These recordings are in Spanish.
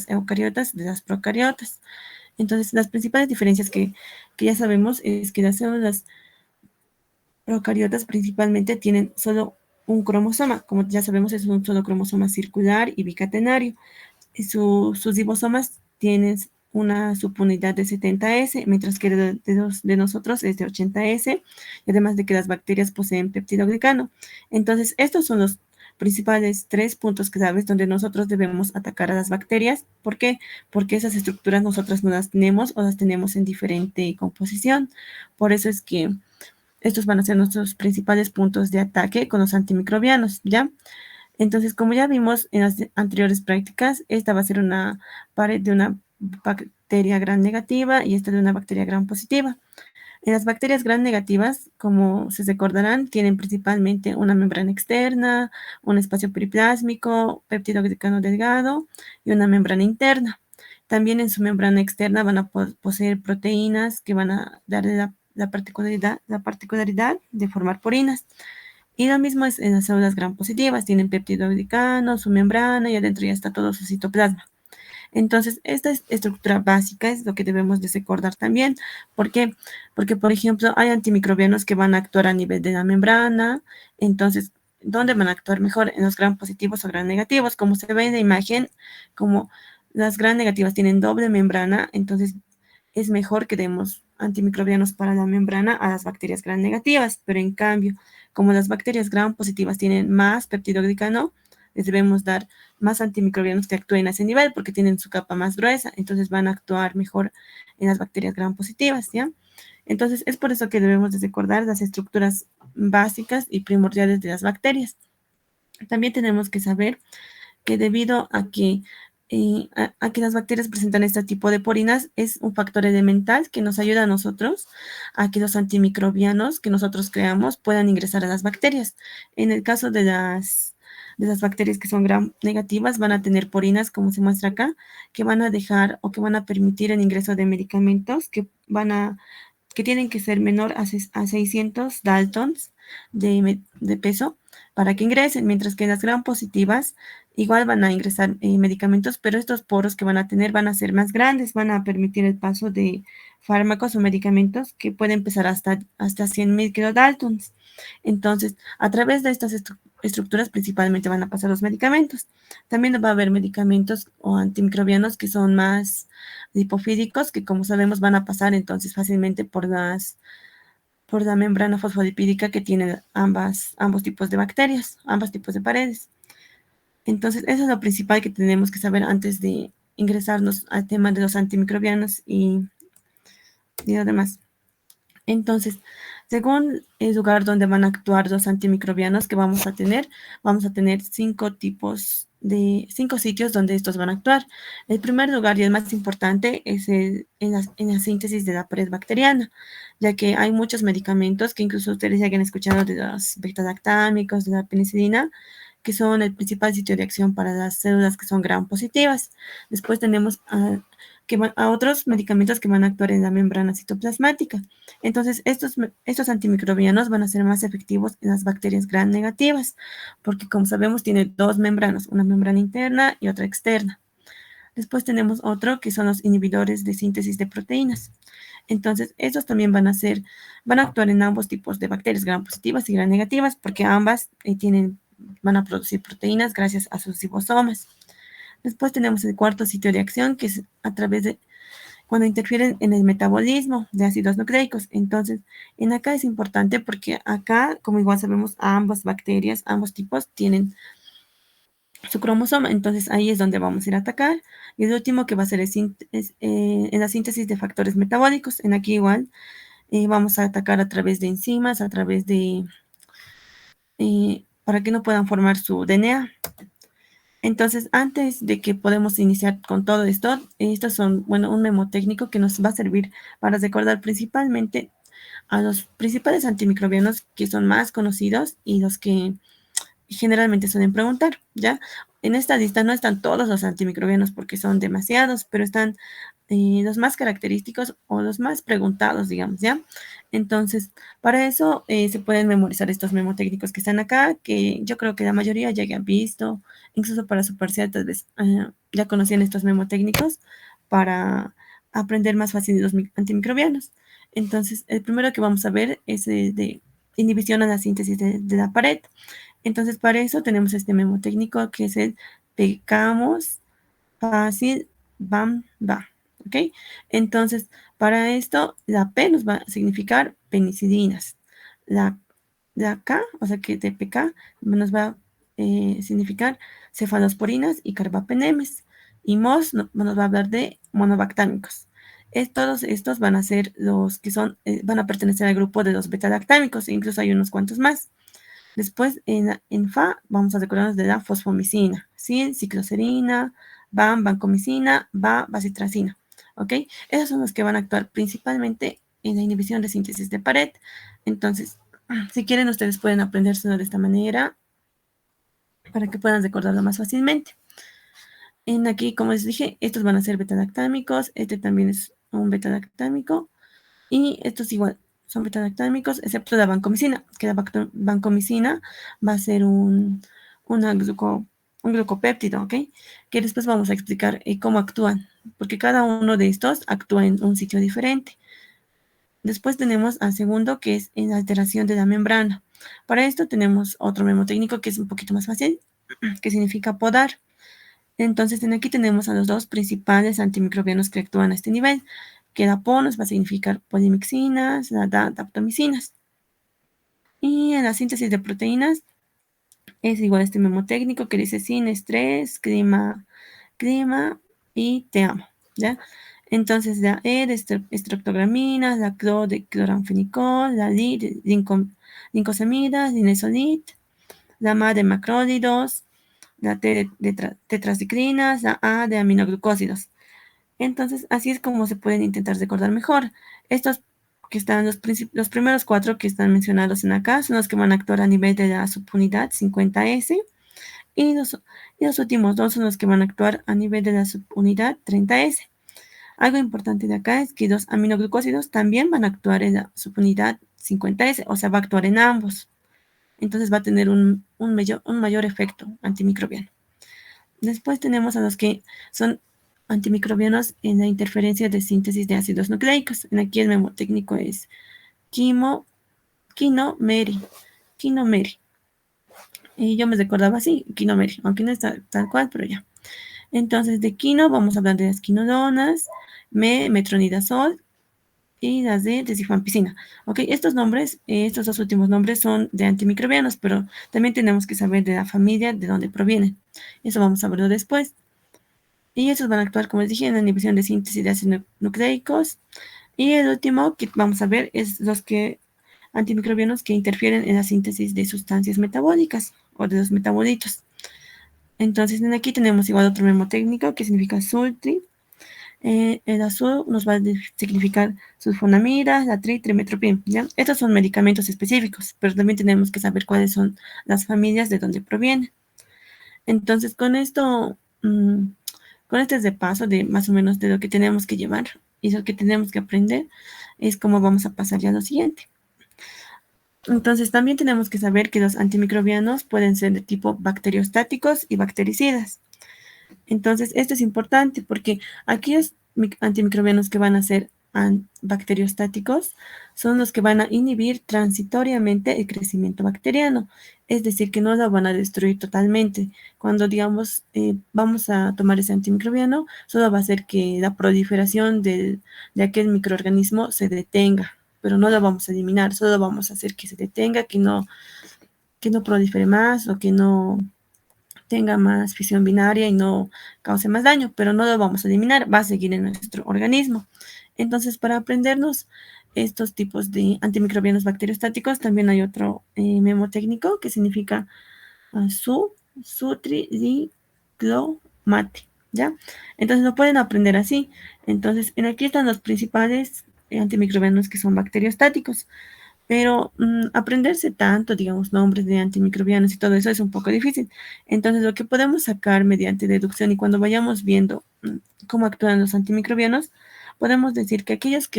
las eucariotas de las procariotas. Entonces, las principales diferencias que ya sabemos es que las células procariotas principalmente tienen solo un cromosoma. Como ya sabemos, es un solo cromosoma circular y bicatenario. Sus ribosomas tienen una subunidad de 70S, mientras que de nosotros es de 80S, y además de que las bacterias poseen peptidoglicano. Entonces, estos son los principales 3 puntos claves donde nosotros debemos atacar a las bacterias. ¿Por qué? Porque esas estructuras nosotras no las tenemos o las tenemos en diferente composición. Por eso es que estos van a ser nuestros principales puntos de ataque con los antimicrobianos, ¿ya? Entonces, como ya vimos en las anteriores prácticas, esta va a ser una pared de una bacteria gram negativa y esta de una bacteria gram positiva. En las bacterias gram negativas, como se recordarán, tienen principalmente una membrana externa, un espacio periplásmico, peptidoglicano delgado y una membrana interna. También en su membrana externa van a poseer proteínas que van a darle la particularidad de formar porinas. Y lo mismo es en las células gram positivas, tienen peptidoglicano, su membrana y adentro ya está todo su citoplasma. Entonces, esta estructura básica es lo que debemos de recordar también. ¿Por qué? Porque, por ejemplo, hay antimicrobianos que van a actuar a nivel de la membrana. Entonces, ¿dónde van a actuar mejor? En los gram positivos o gram negativos. Como se ve en la imagen, como las gram negativas tienen doble membrana, entonces es mejor que demos antimicrobianos para la membrana a las bacterias gram negativas. Pero en cambio, como las bacterias gram positivas tienen más peptidoglicano, les debemos dar más antimicrobianos que actúen a ese nivel porque tienen su capa más gruesa, entonces van a actuar mejor en las bacterias gram positivas, ¿ya? Entonces, es por eso que debemos de recordar las estructuras básicas y primordiales de las bacterias. También tenemos que saber que debido a que que las bacterias presentan este tipo de porinas, es un factor elemental que nos ayuda a nosotros a que los antimicrobianos que nosotros creamos puedan ingresar a las bacterias. En el caso de las bacterias que son gram negativas, van a tener porinas, como se muestra acá, que van a dejar o que van a permitir el ingreso de medicamentos que tienen que ser menor a 600 Daltons de peso para que ingresen, mientras que las gram positivas igual van a ingresar medicamentos, pero estos poros que van a tener van a ser más grandes, van a permitir el paso de fármacos o medicamentos que pueden pesar hasta 100.000 kilodaltons. Entonces, a través de estas estructuras principalmente van a pasar los medicamentos. También va a haber medicamentos o antimicrobianos que son más lipofílicos, que como sabemos van a pasar entonces fácilmente por la membrana fosfolipídica que tienen ambos tipos de bacterias, ambos tipos de paredes. Entonces, eso es lo principal que tenemos que saber antes de ingresarnos al tema de los antimicrobianos y lo demás. Entonces, según el lugar donde van a actuar los antimicrobianos que vamos a tener 5 sitios donde estos van a actuar. El primer lugar y el más importante es en la síntesis de la pared bacteriana, ya que hay muchos medicamentos que incluso ustedes ya han escuchado de los beta-lactámicos, de la penicilina, que son el principal sitio de acción para las células que son gram positivas. Después tenemos a otros medicamentos que van a actuar en la membrana citoplasmática. Entonces, estos antimicrobianos van a ser más efectivos en las bacterias gram negativas, porque como sabemos tiene dos membranas, una membrana interna y otra externa. Después tenemos otro que son los inhibidores de síntesis de proteínas. Entonces, estos también van a actuar en ambos tipos de bacterias, gram positivas y gram negativas, porque ambas van a producir proteínas gracias a sus ribosomas. Después tenemos el cuarto sitio de acción, que es a través de cuando interfieren en el metabolismo de ácidos nucleicos. Entonces, en acá es importante porque acá, como igual sabemos, ambas bacterias, ambos tipos tienen su cromosoma. Entonces, ahí es donde vamos a ir a atacar. Y el último que va a ser en la síntesis de factores metabólicos. En aquí igual vamos a atacar a través de enzimas, a través de para que no puedan formar su DNA. Entonces, antes de que podamos iniciar con todo esto, estos son, un memo técnico que nos va a servir para recordar principalmente a los principales antimicrobianos que son más conocidos y los que generalmente suelen preguntar, ¿ya? En esta lista no están todos los antimicrobianos porque son demasiados, pero están los más característicos o los más preguntados, digamos, ¿ya? Entonces, para eso se pueden memorizar estos memotécnicos que están acá, que yo creo que la mayoría ya han visto, incluso para su parcial tal vez ya conocían estos memotécnicos para aprender más fácil los antimicrobianos. Entonces, el primero que vamos a ver es de inhibición a la síntesis de la pared. Entonces, para eso tenemos este memotécnico que es el pecamos fácil, bam, va. ¿Ok? Entonces, para esto, la P nos va a significar penicilinas. La, la K, o sea que de PK, nos va a significar cefalosporinas y carbapenemes. Y MOS nos va a hablar de monobactámicos. Todos estos van a ser los que son, van a pertenecer al grupo de los betalactámicos, e incluso hay unos cuantos más. Después, en Fa, vamos a recordarnos de la fosfomicina, ¿sí? Cicloserina, vancomicina, bacitracina, ¿ok? Esos son los que van a actuar principalmente en la inhibición de síntesis de pared. Entonces, si quieren, ustedes pueden aprendérselo de esta manera para que puedan recordarlo más fácilmente. En aquí, como les dije, estos van a ser betalactámicos, este también es un betalactámico, y estos igual son betalactámicos, excepto la vancomicina, que la vancomicina va a ser un glucopéptido, ¿ok? Que después vamos a explicar cómo actúan, porque cada uno de estos actúa en un sitio diferente. Después tenemos al segundo, que es en la alteración de la membrana. Para esto tenemos otro memotécnico que es un poquito más fácil, que significa podar. Entonces, aquí tenemos a los dos principales antimicrobianos que actúan a este nivel, que la PO nos va a significar polimixinas, la DA, daptomicinas. Y en la síntesis de proteínas es igual a este memotécnico que dice sin estrés, clima y te amo, ¿ya? Entonces, la E de estreptograminas, la CLO de cloranfenicol, la LI de lincosamidas, linesolit, la MA de macrólidos, la T de tetraciclinas, la A de aminoglucósidos. Entonces, así es como se pueden intentar recordar mejor. Estos que están, los primeros cuatro que están mencionados en acá, son los que van a actuar a nivel de la subunidad 50S, y los últimos dos son los que van a actuar a nivel de la subunidad 30S. Algo importante de acá es que los aminoglucósidos también van a actuar en la subunidad 50S, o sea, va a actuar en ambos. Entonces va a tener un mayor efecto antimicrobiano. Después tenemos a los que son antimicrobianos en la interferencia de síntesis de ácidos nucleicos. En aquí el memotécnico es quinomeri. Y yo me recordaba así, quinomeri, aunque no está tal cual, pero ya. Entonces, de quino vamos a hablar de las quinodonas, metronidazol y las de desiframpicina. Ok, estos nombres, estos dos últimos nombres son de antimicrobianos, pero también tenemos que saber de la familia de dónde provienen. Eso vamos a verlo después. Y estos van a actuar, como les dije, en la inhibición de síntesis de ácidos nucleicos. Y el último que vamos a ver es los antimicrobianos que interfieren en la síntesis de sustancias metabólicas o de los metabolitos. Entonces, aquí tenemos igual otro memotécnico que significa sultri. El azul nos va a significar sulfonamidas, la trimetropin, ¿ya? Estos son medicamentos específicos, pero también tenemos que saber cuáles son las familias de dónde provienen. Entonces, con esto, con este repaso de más o menos de lo que tenemos que llevar y lo que tenemos que aprender, es como vamos a pasar ya a lo siguiente. Entonces, también tenemos que saber que los antimicrobianos pueden ser de tipo bacteriostáticos y bactericidas. Entonces, esto es importante porque aquellos antimicrobianos que van a ser bacteriostáticos son los que van a inhibir transitoriamente el crecimiento bacteriano, es decir, que no lo van a destruir totalmente. Cuando, digamos, vamos a tomar ese antimicrobiano, solo va a hacer que la proliferación de aquel microorganismo se detenga, pero no lo vamos a eliminar, solo vamos a hacer que se detenga, que no prolifere más o que no tenga más fisión binaria y no cause más daño, pero no lo vamos a eliminar, va a seguir en nuestro organismo. Entonces, para aprendernos estos tipos de antimicrobianos bacteriostáticos, también hay otro memotécnico que significa sutriliclomate, ¿ya? Entonces, lo pueden aprender así. Entonces, aquí están los principales antimicrobianos que son bacteriostáticos. pero aprenderse tanto, digamos, nombres de antimicrobianos y todo eso es un poco difícil. Entonces, lo que podemos sacar mediante deducción y cuando vayamos viendo cómo actúan los antimicrobianos, podemos decir que aquellos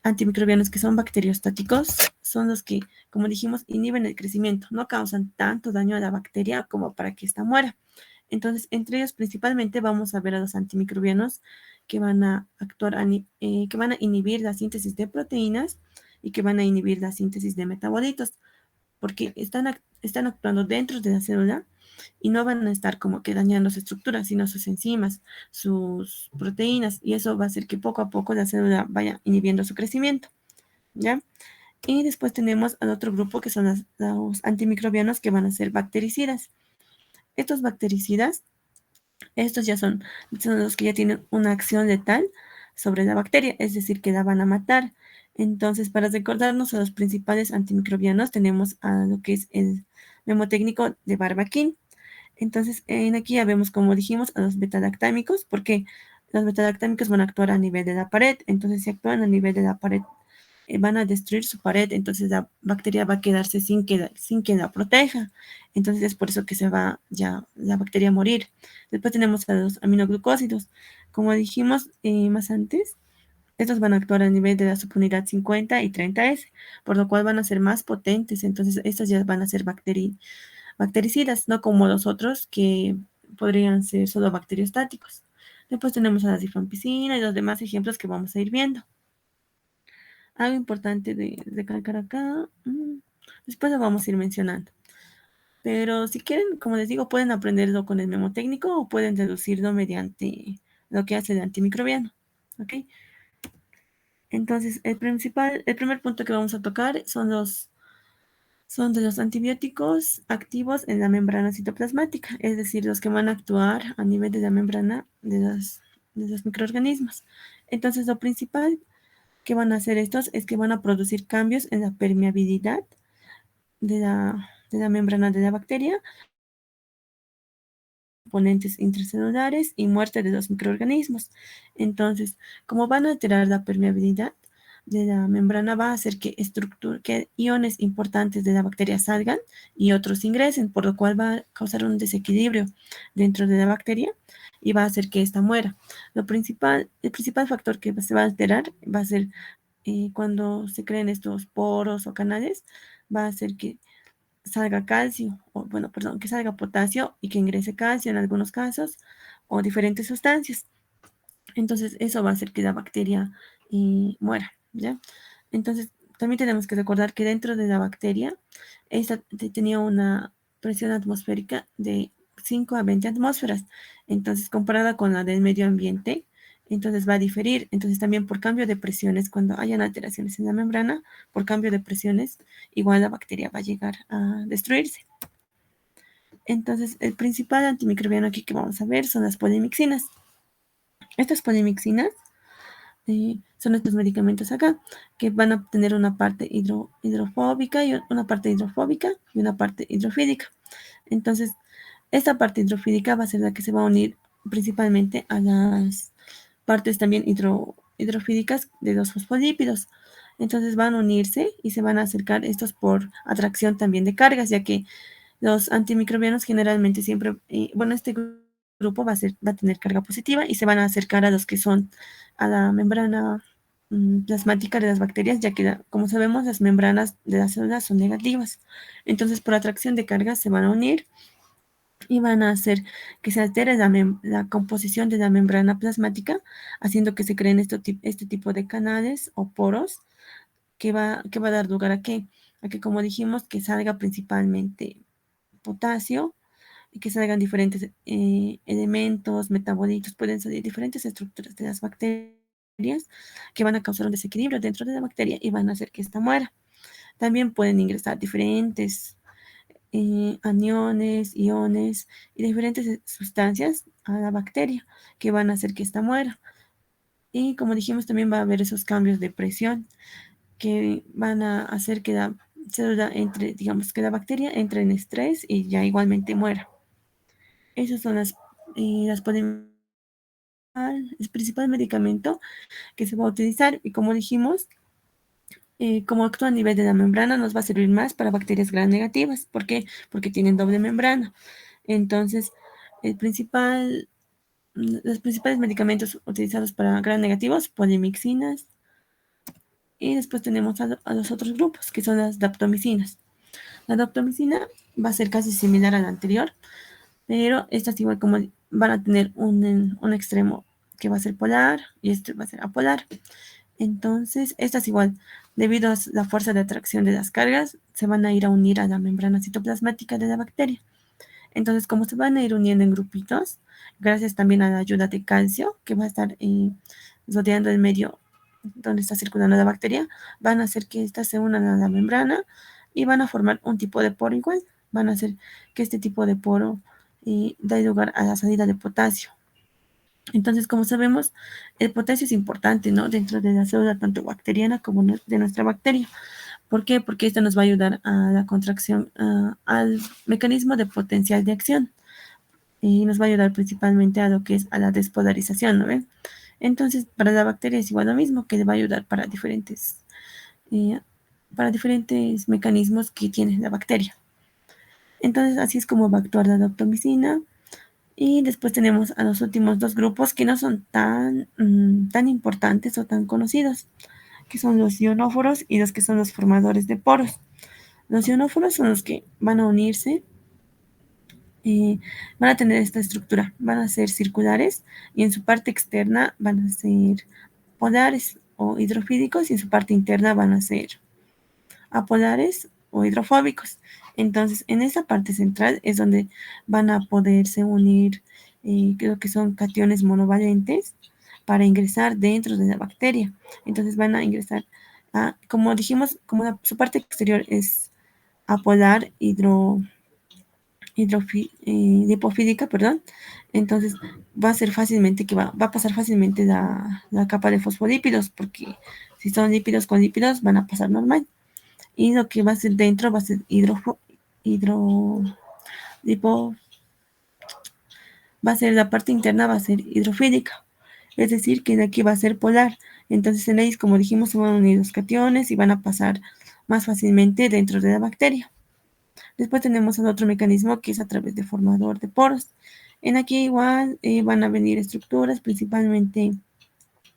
antimicrobianos que son bacteriostáticos son los que, como dijimos, inhiben el crecimiento, no causan tanto daño a la bacteria como para que ésta muera. Entonces, entre ellos principalmente vamos a ver a los antimicrobianos que van a actuar, que van a inhibir la síntesis de proteínas y que van a inhibir la síntesis de metabolitos, porque están actuando dentro de la célula y no van a estar como que dañando sus estructuras, sino sus enzimas, sus proteínas, y eso va a hacer que poco a poco la célula vaya inhibiendo su crecimiento, ¿ya? Y después tenemos al otro grupo que son los antimicrobianos que van a ser bactericidas. Estos bactericidas, estos ya son los que ya tienen una acción letal sobre la bacteria, es decir, que la van a matar. Entonces, para recordarnos a los principales antimicrobianos, tenemos a lo que es el mnemotécnico de Barbaquín. Entonces, en aquí ya vemos, como dijimos, a los betalactámicos, porque los betalactámicos van a actuar a nivel de la pared. Entonces, si actúan a nivel de la pared, van a destruir su pared, entonces la bacteria va a quedarse sin que la proteja. Entonces es por eso que se va ya la bacteria a morir. Después tenemos a los aminoglucósidos. Como dijimos más antes, estos van a actuar a nivel de la subunidad 50 y 30S, por lo cual van a ser más potentes. Entonces estos ya van a ser bactericidas, no como los otros que podrían ser solo bacteriostáticos. Después tenemos a la rifampicina y los demás ejemplos que vamos a ir viendo. Algo importante de recalcar acá, después lo vamos a ir mencionando. Pero si quieren, como les digo, pueden aprenderlo con el memotécnico o pueden deducirlo mediante lo que hace el antimicrobiano. ¿Ok? Entonces, el primer punto que vamos a tocar son de los antibióticos activos en la membrana citoplasmática, es decir, los que van a actuar a nivel de la membrana de los microorganismos. Entonces, lo principal que van a hacer estos es que van a producir cambios en la permeabilidad de la membrana de la bacteria, componentes intracelulares y muerte de los microorganismos. Entonces, como van a alterar la permeabilidad de la membrana, va a hacer que iones importantes de la bacteria salgan y otros ingresen, por lo cual va a causar un desequilibrio dentro de la bacteria y va a hacer que ésta muera. El principal factor que se va a alterar va a ser cuando se creen estos poros o canales, va a hacer que salga calcio, o bueno, perdón, que salga potasio y que ingrese calcio en algunos casos, o diferentes sustancias. Entonces, eso va a hacer que la bacteria muera, ¿ya? Entonces, también tenemos que recordar que dentro de la bacteria, esta tenía una presión atmosférica de 5 a 20 atmósferas. Entonces, comparada con la del medio ambiente, entonces va a diferir. Entonces, también por cambio de presiones, cuando hayan alteraciones en la membrana, por cambio de presiones, igual la bacteria va a llegar a destruirse. Entonces, el principal antimicrobiano aquí que vamos a ver son las polimixinas. Estas polimixinas son estos medicamentos acá, que van a tener una parte hidrofóbica y una parte hidrofóbica y una parte hidrofílica. Entonces, esta parte hidrofílica va a ser la que se va a unir principalmente a las partes también hidrofílicas de los fosfolípidos. Entonces van a unirse y se van a acercar estos por atracción también de cargas, ya que los antimicrobianos generalmente siempre, bueno, este grupo va a tener carga positiva y se van a acercar a los que son a la membrana plasmática de las bacterias, ya que, como sabemos, las membranas de las células son negativas. Entonces, por atracción de cargas se van a unir y van a hacer que se altere la composición de la membrana plasmática, haciendo que se creen este tipo de canales o poros que va a dar lugar a que, como dijimos, que salga principalmente potasio y que salgan diferentes elementos, metabolitos, pueden salir diferentes estructuras de las bacterias que van a causar un desequilibrio dentro de la bacteria y van a hacer que ésta muera. También pueden ingresar diferentes aniones, iones y diferentes sustancias a la bacteria que van a hacer que ésta muera. Y como dijimos, también va a haber esos cambios de presión que van a hacer que la célula entre, digamos, que la bacteria entre en estrés y ya igualmente muera. Esas son las el principal medicamento que se va a utilizar y como dijimos, como actúa a nivel de la membrana, nos va a servir más para bacterias gram negativas. ¿Por qué? Porque tienen doble membrana. Entonces, los principales medicamentos utilizados para gram negativos, polimixinas, y después tenemos a los otros grupos, que son las daptomicinas. La daptomicina va a ser casi similar a la anterior, pero estas igual como van a tener un extremo que va a ser polar y este va a ser apolar. Entonces, estas igual, debido a la fuerza de atracción de las cargas, se van a ir a unir a la membrana citoplasmática de la bacteria. Entonces, como se van a ir uniendo en grupitos, gracias también a la ayuda de calcio, que va a estar rodeando el medio donde está circulando la bacteria, van a hacer que éstas se unan a la membrana y van a formar un tipo de poro igual. Van a hacer que este tipo de poro dé lugar a la salida de potasio. Entonces, como sabemos, el potasio es importante, ¿no? Dentro de la célula tanto bacteriana como de nuestra bacteria. ¿Por qué? Porque esto nos va a ayudar a la contracción, al mecanismo de potencial de acción. Y nos va a ayudar principalmente a lo que es a la despolarización, ¿no ven? Entonces, para la bacteria es igual lo mismo, que le va a ayudar eh, para diferentes mecanismos que tiene la bacteria. Entonces, así es como va a actuar la daptomicina. Y después tenemos a los últimos dos grupos que no son tan importantes o tan conocidos, que son los ionóforos y los que son los formadores de poros. Los ionóforos son los que van a unirse, van a tener esta estructura, van a ser circulares y en su parte externa van a ser polares o hidrofílicos y en su parte interna van a ser apolares o hidrofóbicos. Entonces, en esa parte central es donde van a poderse unir, creo que son cationes monovalentes para ingresar dentro de la bacteria. Entonces van a ingresar como dijimos, como su parte exterior es apolar lipofílica, perdón, entonces va a ser fácilmente que va a pasar fácilmente la capa de fosfolípidos, porque si son lípidos con lípidos van a pasar normal. Y lo que va a ser dentro va a ser hidro, lipo, va a ser la parte interna va a ser hidrofílica, es decir, que de aquí va a ser polar. Entonces en ellos, como dijimos, se van a unir los cationes y van a pasar más fácilmente dentro de la bacteria. Después tenemos el otro mecanismo que es a través de formador de poros. En aquí igual van a venir estructuras, principalmente,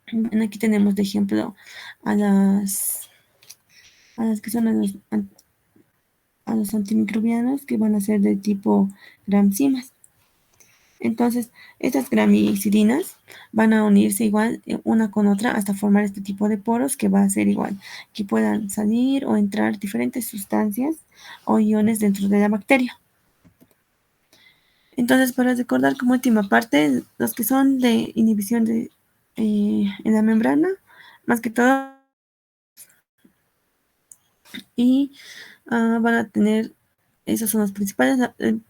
en aquí tenemos de ejemplo a las que son a los antimicrobianos que van a ser de tipo gramsimas. Entonces, estas gramicidinas van a unirse igual una con otra hasta formar este tipo de poros que va a ser igual, que puedan salir o entrar diferentes sustancias o iones dentro de la bacteria. Entonces, para recordar como última parte, los que son de inhibición en la membrana, más que todo, y van a tener, esos son los principales,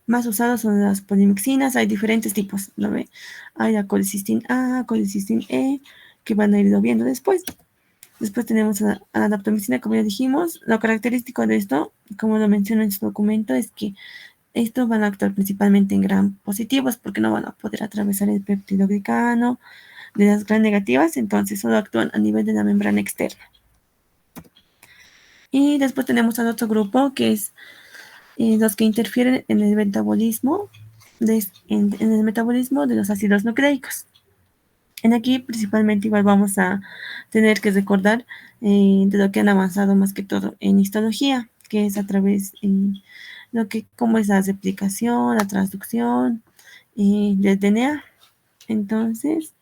más usados son las polimixinas, hay diferentes tipos, ¿no ve? Hay la colicisteína A, colicisteína E, que van a irlo viendo después. Después tenemos a la daptomicina, como ya dijimos. Lo característico de esto, como lo menciona en su documento, es que estos van a actuar principalmente en gram positivos porque no van a poder atravesar el peptidoglicano de las gram negativas, entonces solo actúan a nivel de la membrana externa. Y después tenemos al otro grupo que es los que interfieren en el metabolismo en el metabolismo de los ácidos nucleicos. En aquí principalmente igual vamos a tener que recordar de lo que han avanzado más que todo en histología, que es a través cómo es la replicación, la transducción del DNA. Entonces,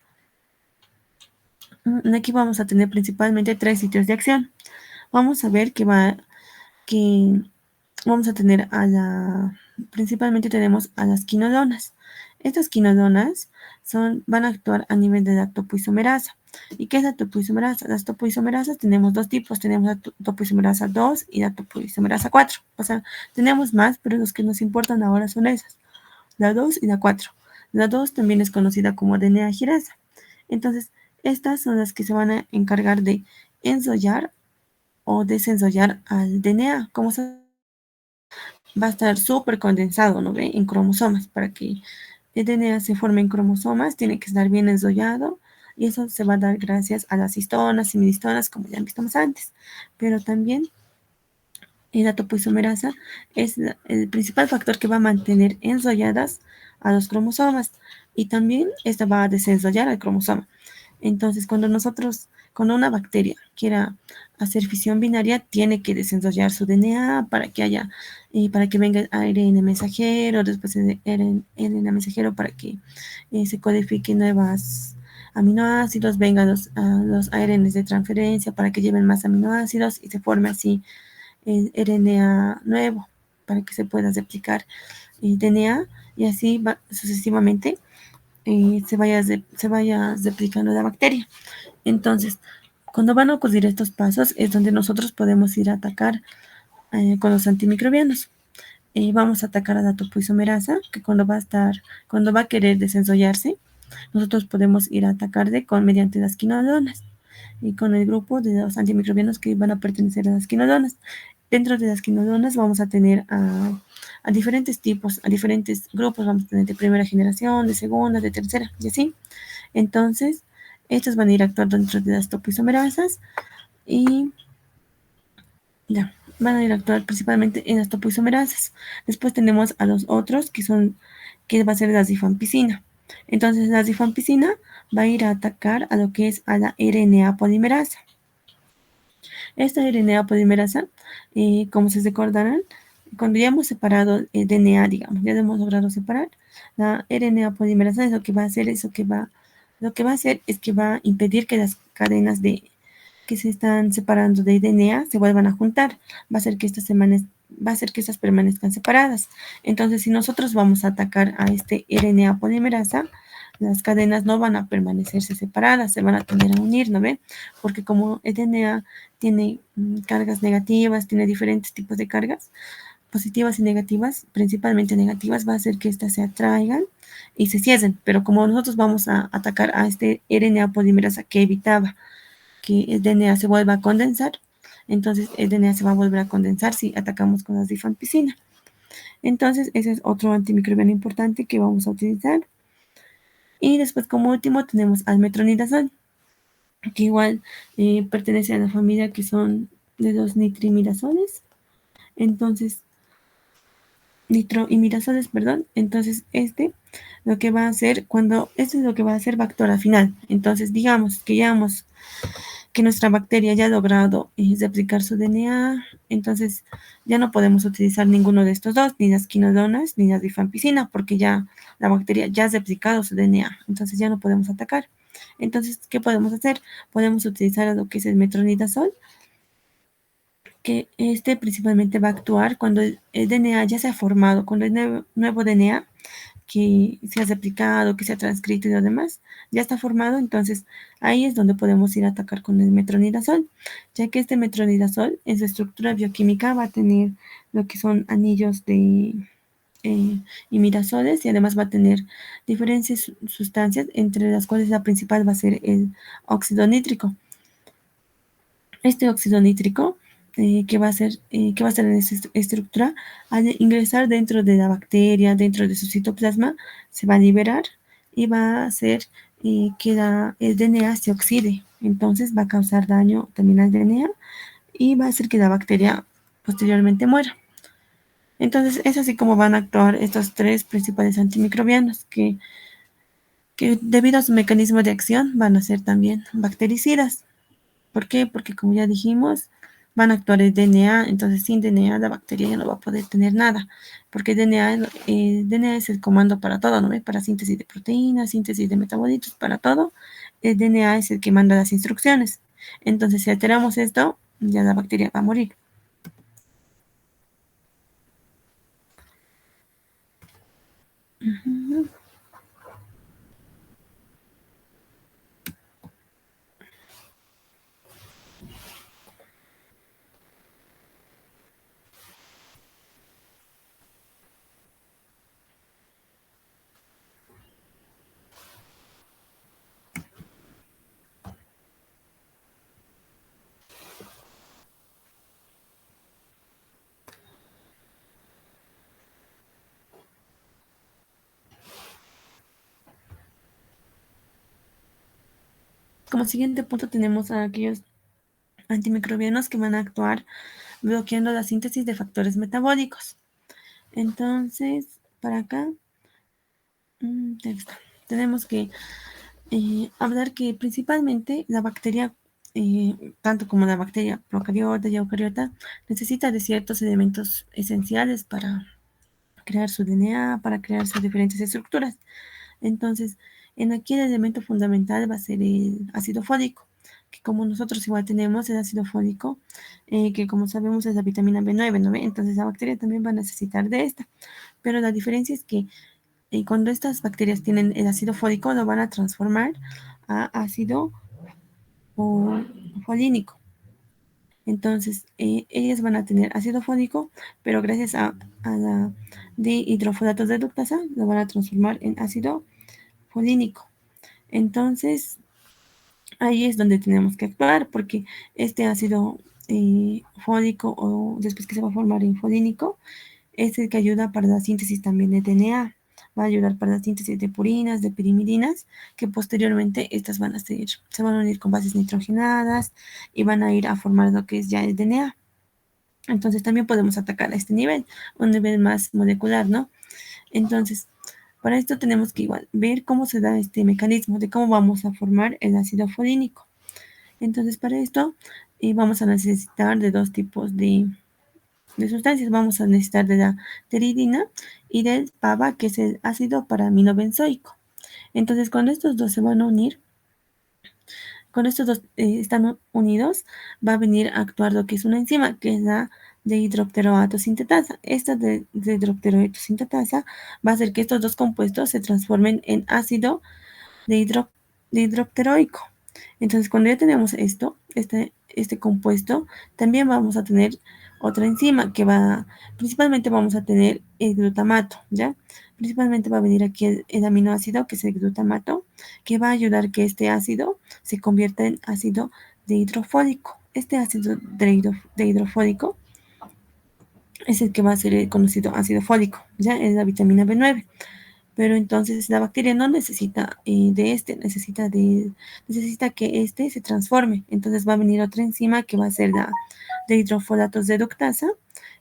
aquí vamos a tener principalmente tres sitios de acción. Vamos a ver que vamos a tener principalmente tenemos a las quinolonas. Estas quinolonas van a actuar a nivel de la topoisomerasa. ¿Y qué es la topoisomerasa? Las topoisomerasas tenemos dos tipos, tenemos la topoisomerasa 2 y la topoisomerasa 4. O sea, tenemos más, pero los que nos importan ahora son esas, la 2 y la 4. La 2 también es conocida como DNA girasa. Entonces, estas son las que se van a encargar de enzollar o desenzollar al DNA. Como se va a estar súper condensado, ¿no ve? En cromosomas. Para que el DNA se forme en cromosomas, tiene que estar bien enrollado y eso se va a dar gracias a las histonas y midhistonas, como ya vimos antes. Pero también la topoisomerasa es el principal factor que va a mantener enrolladas a los cromosomas y también esta va a desenrollar al cromosoma. Entonces, cuando una bacteria quiera hacer fisión binaria, tiene que desenrollar su DNA para que haya, para que venga ARN mensajero, después RNA mensajero para que se codifiquen nuevas aminoácidos, vengan los ARNs de transferencia para que lleven más aminoácidos y se forme así el RNA nuevo para que se pueda replicar el DNA y así va, sucesivamente se vaya replicando la bacteria. Entonces, cuando van a ocurrir estos pasos es donde nosotros podemos ir a atacar con los antimicrobianos. Vamos a atacar a la topoisomerasa, que cuando va a querer desenrollarse, nosotros podemos ir a atacarle mediante las quinodonas y con el grupo de los antimicrobianos que van a pertenecer a las quinodonas. Dentro de las quinodonas vamos a tener a diferentes tipos, a diferentes grupos, vamos a tener de primera generación, de segunda, de tercera, y así. Entonces, estos van a ir actuando dentro de las topoisomerasas y ya, van a ir a actuar principalmente en las topoisomerasas. Después tenemos a los otros que va a ser la rifampicina. Entonces, la rifampicina va a ir a atacar a lo que es a la RNA polimerasa. Esta RNA polimerasa, como se recordarán, cuando ya hemos separado el DNA, digamos, ya hemos logrado separar, la RNA polimerasa es lo que va a hacer, lo que va a hacer es que va a impedir que las cadenas que se están separando de DNA se vuelvan a juntar, va a hacer que va a hacer que estas permanezcan separadas. Entonces, si nosotros vamos a atacar a este RNA polimerasa, las cadenas no van a permanecerse separadas, se van a tener a unir, ¿no ve? Porque como el DNA tiene cargas negativas, tiene diferentes tipos de cargas, positivas y negativas, principalmente negativas, va a hacer que éstas se atraigan y se cierren. Pero como nosotros vamos a atacar a este RNA polimerasa que evitaba que el DNA se vuelva a condensar, entonces el DNA se va a volver a condensar si atacamos con la rifampicina. Entonces ese es otro antimicrobiano importante que vamos a utilizar. Y después como último tenemos al metronidazol, que igual pertenece a la familia que son de los nitrimirazoles. Entonces, nitroimidazoles, perdón. Entonces, lo que va a hacer, este es lo que va a hacer va a actuar al final. Entonces, digamos que que nuestra bacteria ya ha logrado replicar su DNA, entonces ya no podemos utilizar ninguno de estos dos, ni las quinodonas, ni la rifampicina, porque ya la bacteria ya ha replicado su DNA, entonces ya no podemos atacar. Entonces, ¿qué podemos hacer? Podemos utilizar lo que es el metronidazol, que principalmente va a actuar cuando el DNA ya se ha formado, cuando el nuevo DNA que se ha replicado, que se ha transcrito y lo demás, ya está formado, entonces ahí es donde podemos ir a atacar con el metronidazol, ya que este metronidazol en su estructura bioquímica va a tener lo que son anillos de imidazoles y además va a tener diferentes sustancias, entre las cuales la principal va a ser el óxido nítrico. Este óxido nítrico que va a ser en esta estructura, al ingresar dentro de la bacteria, dentro de su citoplasma, se va a liberar y va a hacer que el DNA se oxide. Entonces va a causar daño también al DNA y va a hacer que la bacteria posteriormente muera. Entonces es así como van a actuar estos tres principales antimicrobianos que debido a su mecanismo de acción van a ser también bactericidas. ¿Por qué? Porque como ya dijimos, van a actuar el DNA, entonces sin DNA la bacteria ya no va a poder tener nada, porque el DNA es el comando para todo, ¿no ve? Para síntesis de proteínas, síntesis de metabolitos, para todo, el DNA es el que manda las instrucciones. Entonces, si alteramos esto, ya la bacteria va a morir. Ujú. Como siguiente punto tenemos a aquellos antimicrobianos que van a actuar bloqueando la síntesis de factores metabólicos. Entonces, para acá, tenemos que hablar que principalmente la bacteria, tanto como la bacteria procariota y eucariota, necesita de ciertos elementos esenciales para crear su DNA, para crear sus diferentes estructuras. Entonces, en aquí el elemento fundamental va a ser el ácido fólico, que como nosotros igual tenemos el ácido fólico, que como sabemos es la vitamina B9, ¿no? Entonces la bacteria también va a necesitar de esta. Pero la diferencia es que cuando estas bacterias tienen el ácido fólico, lo van a transformar a ácido folínico. Entonces, ellas van a tener ácido fólico, pero gracias a la dihidrofolato reductasa, lo van a transformar en ácido folínico. Entonces, ahí es donde tenemos que actuar, porque este ácido fólico, o después que se va a formar en folínico, es el que ayuda para la síntesis también de DNA. Va a ayudar para la síntesis de purinas, de pirimidinas, que posteriormente estas van a se van a unir con bases nitrogenadas y van a ir a formar lo que es ya el DNA. Entonces también podemos atacar a este nivel, un nivel más molecular, ¿no? Entonces, para esto tenemos que igual ver cómo se da este mecanismo de cómo vamos a formar el ácido folínico. Entonces, para esto vamos a necesitar de dos tipos de sustancias. Vamos a necesitar de la pteridina y del PABA, que es el ácido paraminobenzoico. Entonces, cuando estos dos se van a unir, cuando estos dos están unidos, va a venir a actuar lo que es una enzima, que es la de hidropteroato sintetasa. Esta de hidropteroato sintetasa va a hacer que estos dos compuestos se transformen en ácido de hidropteroico. Entonces, cuando ya tenemos este compuesto, también vamos a tener otra enzima que principalmente vamos a tener el glutamato, ¿ya? Principalmente va a venir aquí el aminoácido, que es el glutamato, que va a ayudar que este ácido se convierta en ácido dehidrofólico. Este ácido dehidrofólico es el que va a ser el conocido ácido fólico, ¿ya? Es la vitamina B9. Pero entonces la bacteria no necesita de necesita que este se transforme. Entonces va a venir otra enzima que va a ser la de hidrofolatos reductasa,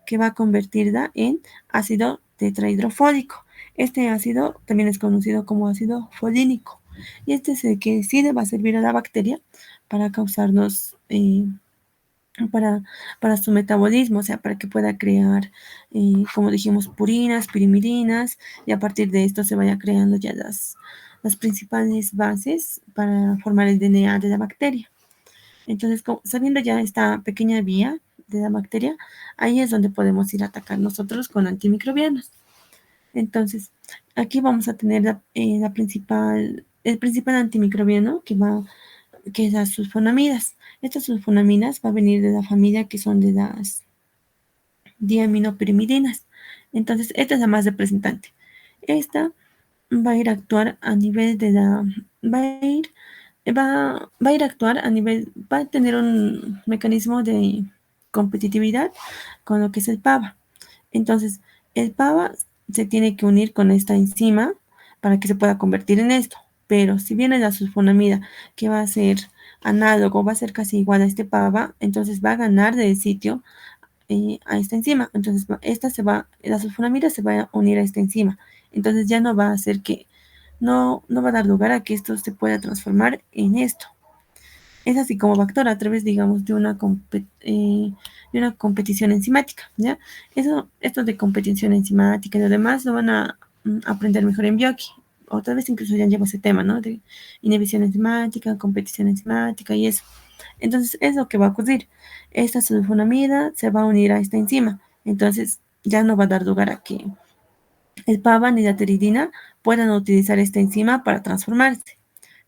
que va a convertirla en ácido tetrahidrofólico. Este ácido también es conocido como ácido folínico. Y este es el que sí le va a servir a la bacteria para causarnos para su metabolismo, o sea, para que pueda crear, como dijimos, purinas, pirimidinas, y a partir de esto se vaya creando ya las principales bases para formar el DNA de la bacteria. Entonces, sabiendo ya esta pequeña vía de la bacteria, ahí es donde podemos ir a atacar nosotros con antimicrobianos. Entonces, aquí vamos a tener el principal antimicrobiano que es las sulfonamidas. Estas sulfonamidas va a venir de la familia que son de las diaminopirimidinas. Entonces, esta es la más representante. Esta va a ir a actuar a nivel de la... Va a ir a actuar a nivel... Va a tener un mecanismo de competitividad con lo que es el PABA. Entonces, el PABA se tiene que unir con esta enzima para que se pueda convertir en esto. Pero si viene la sulfonamida, que va a ser análogo, va a ser casi igual a este PABA, entonces va a ganar del sitio a esta enzima. Entonces, la sulfonamida se va a unir a esta enzima. Entonces ya no va a hacer no va a dar lugar a que esto se pueda transformar en esto. Es así como va a actuar a través, digamos, de una competición enzimática, ¿ya? Esto de competición enzimática y lo demás lo van a aprender mejor en bioqui. O tal vez incluso ya llevo ese tema, ¿no? De inhibición enzimática, competición enzimática y eso. Entonces, es lo que va a ocurrir. Esta sulfonamida se va a unir a esta enzima. Entonces, ya no va a dar lugar a que el PABA ni la pteridina puedan utilizar esta enzima para transformarse,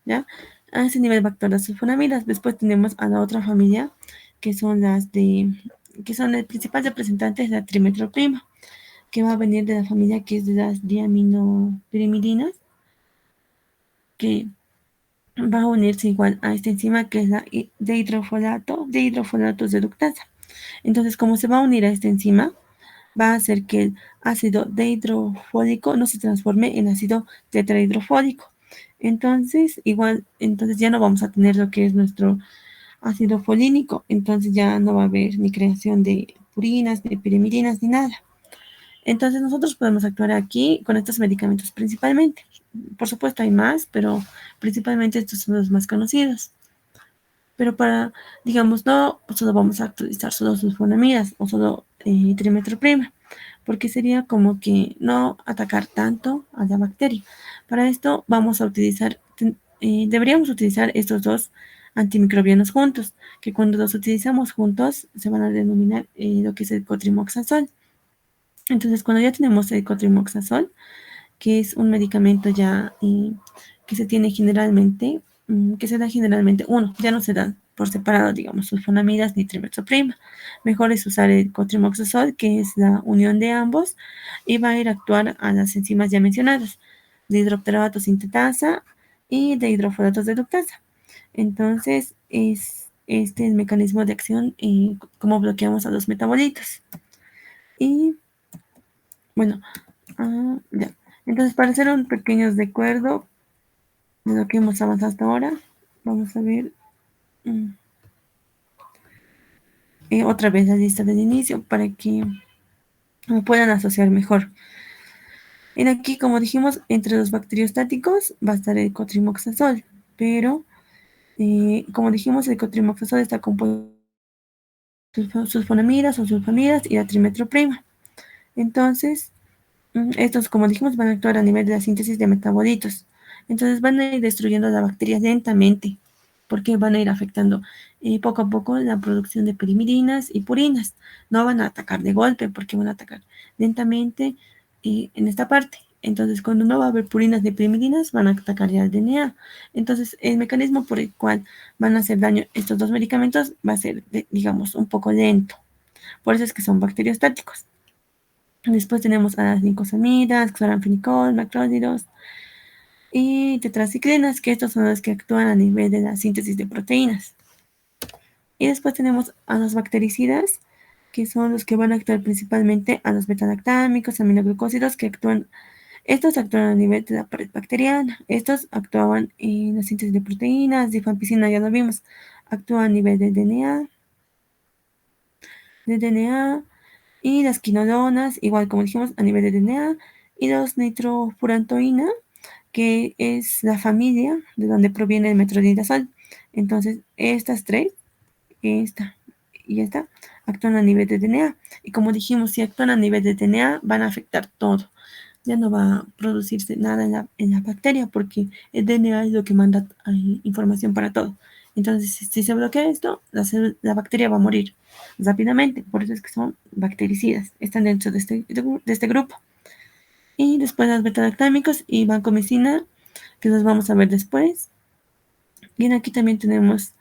¿ya? A ese nivel va a actuar las sulfonamidas. Después tenemos a la otra familia, que son que son el principal representante de la trimetroprima, que va a venir de la familia que es de las diaminopirimidinas, que va a unirse igual a esta enzima que es la de hidrofolato reductasa. Entonces, como se va a unir a esta enzima, va a hacer que el ácido dehidrofólico no se transforme en ácido tetrahidrofólico. Entonces, igual, entonces ya no vamos a tener lo que es nuestro ácido folínico, entonces ya no va a haber ni creación de purinas, ni pirimidinas, ni nada. Entonces nosotros podemos actuar aquí con estos medicamentos principalmente. Por supuesto hay más, pero principalmente estos son los más conocidos. Pero para, digamos, no solo vamos a utilizar solo sulfonamidas o solo trimetroprima, porque sería como que no atacar tanto a la bacteria. Para esto vamos a utilizar, deberíamos utilizar estos dos antimicrobianos juntos, que cuando los utilizamos juntos se van a denominar lo que es el cotrimoxazol. Entonces, cuando ya tenemos el cotrimoxazol, que es un medicamento ya que se tiene generalmente, que se da generalmente, uno, ya no se da por separado, digamos, sulfonamidas ni trimetzoprima. Mejor es usar el cotrimoxazol, que es la unión de ambos, y va a ir a actuar a las enzimas ya mencionadas, de hidroxalato sintetasa y de hidrofolatos de ductasa. Entonces, es este el mecanismo de acción, cómo bloqueamos a los metabolitos. Y bueno, ya. Entonces, para hacer un pequeño recuerdo de lo que hemos avanzado hasta ahora, vamos a ver mm, otra vez la lista del inicio para que lo puedan asociar mejor. En aquí, como dijimos, entre los bacteriostáticos va a estar el cotrimoxazol, pero como dijimos, el cotrimoxazol está compuesto de sulfonamidas o sulfamidas y la trimetroprima. Entonces, estos, como dijimos, van a actuar a nivel de la síntesis de metabolitos. Entonces van a ir destruyendo la bacteria lentamente, porque van a ir afectando poco a poco la producción de pirimidinas y purinas. No van a atacar de golpe, porque van a atacar lentamente en esta parte. Entonces, cuando no va a haber purinas de pirimidinas, van a atacar ya el DNA. Entonces, el mecanismo por el cual van a hacer daño estos dos medicamentos va a ser, digamos, un poco lento. Por eso es que son bacteriostáticos. Después tenemos a las nicosamidas, cloranfenicol, macrólidos y tetraciclinas, que estos son los que actúan a nivel de la síntesis de proteínas. Y después tenemos a los bactericidas, que son los que van a actuar principalmente a los betalactámicos, aminoglucósidos, estos actúan a nivel de la pared bacteriana. Estos actuaban en la síntesis de proteínas, rifampicina ya lo vimos, actúa a nivel de DNA, y las quinolonas, igual como dijimos, a nivel de DNA, y los nitrofurantoína, que es la familia de donde proviene el metronidazol. Entonces, estas tres, esta y esta, actúan a nivel de DNA. Y como dijimos, si actúan a nivel de DNA, van a afectar todo. Ya no va a producirse nada en la bacteria porque el DNA es lo que manda información para todo. Entonces, si se bloquea esto, la bacteria va a morir rápidamente. Por eso es que son bactericidas. Están dentro de este grupo. Y después las betalactámicos y vancomicina, que los vamos a ver después. Y aquí también tenemos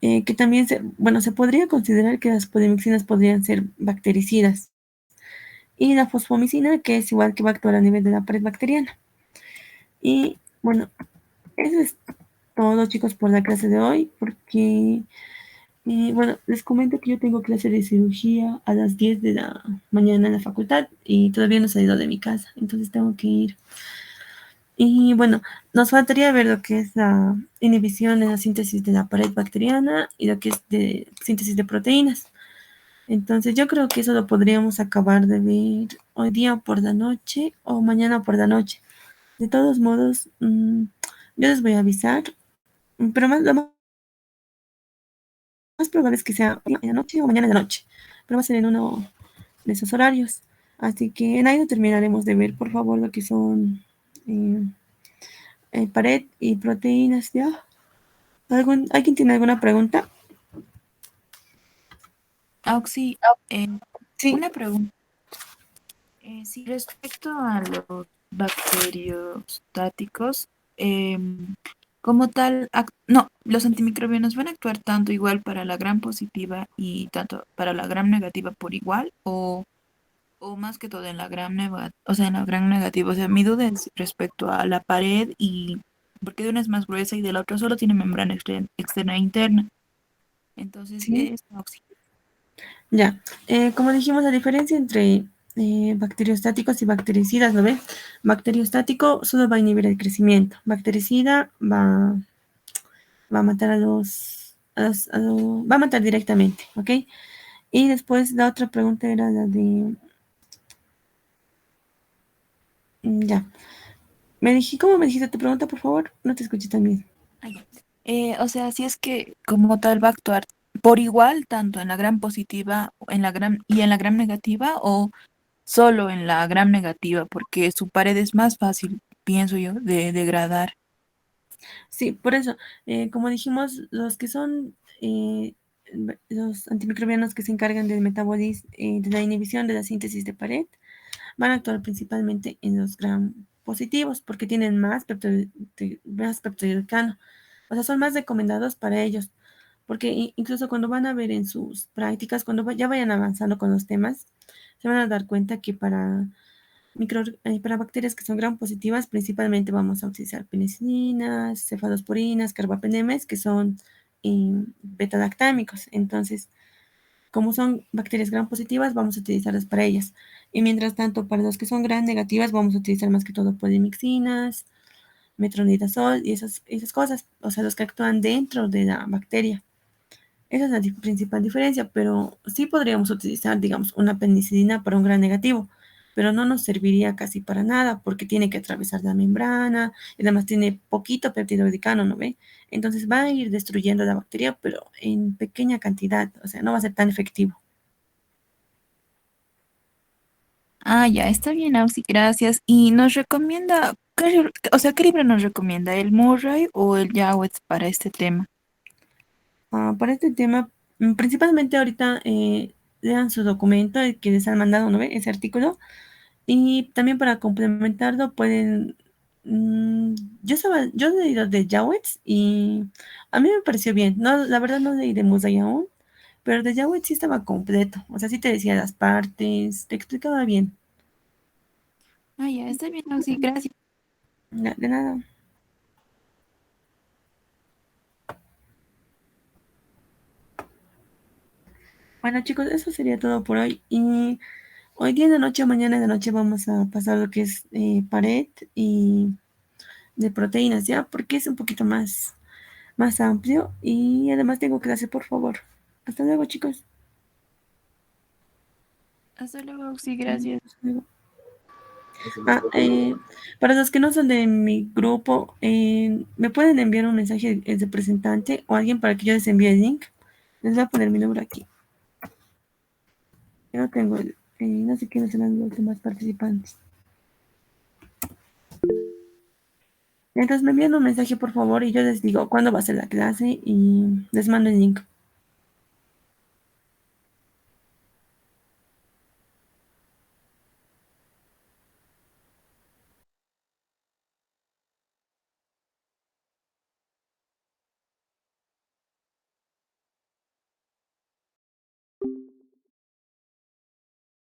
que también, se podría considerar que las polimixinas podrían ser bactericidas. Y la fosfomicina, que es igual que va a actuar a nivel de la pared bacteriana. Y bueno, eso es todo, chicos, por la clase de hoy, porque, bueno, les comento que yo tengo clase de cirugía a las 10 de la mañana en la facultad y todavía no he salido de mi casa, entonces tengo que ir. Y bueno, nos faltaría ver lo que es la inhibición en la síntesis de la pared bacteriana y lo que es de síntesis de proteínas. Entonces yo creo que eso lo podríamos acabar de ver hoy día por la noche o mañana por la noche. De todos modos, yo les voy a avisar, pero lo más probable es que sea hoy en la noche o mañana en la noche, pero va a ser en uno de esos horarios. Así que en ahí no terminaremos de ver, por favor, lo que son eh, pared y proteínas, ¿ya? ¿Alguien tiene alguna pregunta? Auxi, eh, Sí, una pregunta. Sí, respecto a los bacteriostáticos, como tal, no, los antimicrobianos van a actuar tanto igual para la gram positiva y tanto para la gram negativa por igual, o más que todo en la gram negativa, o sea, en la gram negativa. O sea, mi duda es respecto a la pared y porque de una es más gruesa y de la otra solo tiene membrana externa e interna. Entonces, sí, es Auxi. ya. Como dijimos, la diferencia entre bacteriostáticos y bactericidas, ¿no ve? Bacteriostático solo va a inhibir el crecimiento. Bactericida va a matar va a matar directamente, ¿ok? Y después la otra pregunta era la de, ya. ¿Cómo me dijiste tu pregunta, por favor? No te escuché tan bien. Ah, ya. O sea, si es que como tal va a actuar por igual, tanto en la gram positiva y en la gram negativa, o solo en la gram negativa, porque su pared es más fácil, pienso yo, de degradar. Sí, por eso, como dijimos, los que son los antimicrobianos que se encargan del metabolismo, de la inhibición de la síntesis de pared, van a actuar principalmente en los gram positivos porque tienen más peptidoglicano. O sea, son más recomendados para ellos. Porque incluso cuando van a ver en sus prácticas, cuando ya vayan avanzando con los temas, se van a dar cuenta que para bacterias que son gram positivas, principalmente vamos a utilizar penicilinas, cefalosporinas, carbapenemes, que son beta-lactámicos. Entonces, como son bacterias gram positivas, vamos a utilizarlas para ellas. Y mientras tanto, para los que son gram negativas, vamos a utilizar más que todo polimixinas, metronidazol y esas cosas, o sea, los que actúan dentro de la bacteria. Esa es la principal diferencia, pero sí podríamos utilizar, digamos, una penicilina para un gran negativo, pero no nos serviría casi para nada porque tiene que atravesar la membrana y además tiene poquito peptidoglicano, ¿no ve? Entonces va a ir destruyendo la bacteria, pero en pequeña cantidad, o sea, no va a ser tan efectivo. Ah, ya, está bien, Auxi, gracias. Y nos recomienda, o sea, ¿qué libro nos recomienda? ¿El Murray o el Jowett para este tema? Para este tema, principalmente ahorita lean su documento, el que les han mandado, ¿no ve? Ese artículo. Y también para complementarlo pueden, mm, yo he leído de Jowett y a mí me pareció bien. No, la verdad no leí de Musay aún, pero de Jowett sí estaba completo. O sea, sí te decía las partes, te explicaba bien. Ah, ya, está bien, Auxi, gracias. De nada. Bueno, chicos, eso sería todo por hoy. Y hoy día en la noche o mañana en la noche vamos a pasar lo que es pared y de proteínas, ¿ya? Porque es un poquito más amplio y además tengo clase, por favor. Hasta luego, chicos. Hasta luego, Auxi, gracias. Hasta luego. Ah, para los que no son de mi grupo, me pueden enviar un mensaje el representante o alguien para que yo les envíe el link. Les voy a poner mi número aquí. Yo no tengo no sé quiénes serán los demás participantes. Entonces me envían un mensaje por favor y yo les digo cuándo va a ser la clase y les mando el link.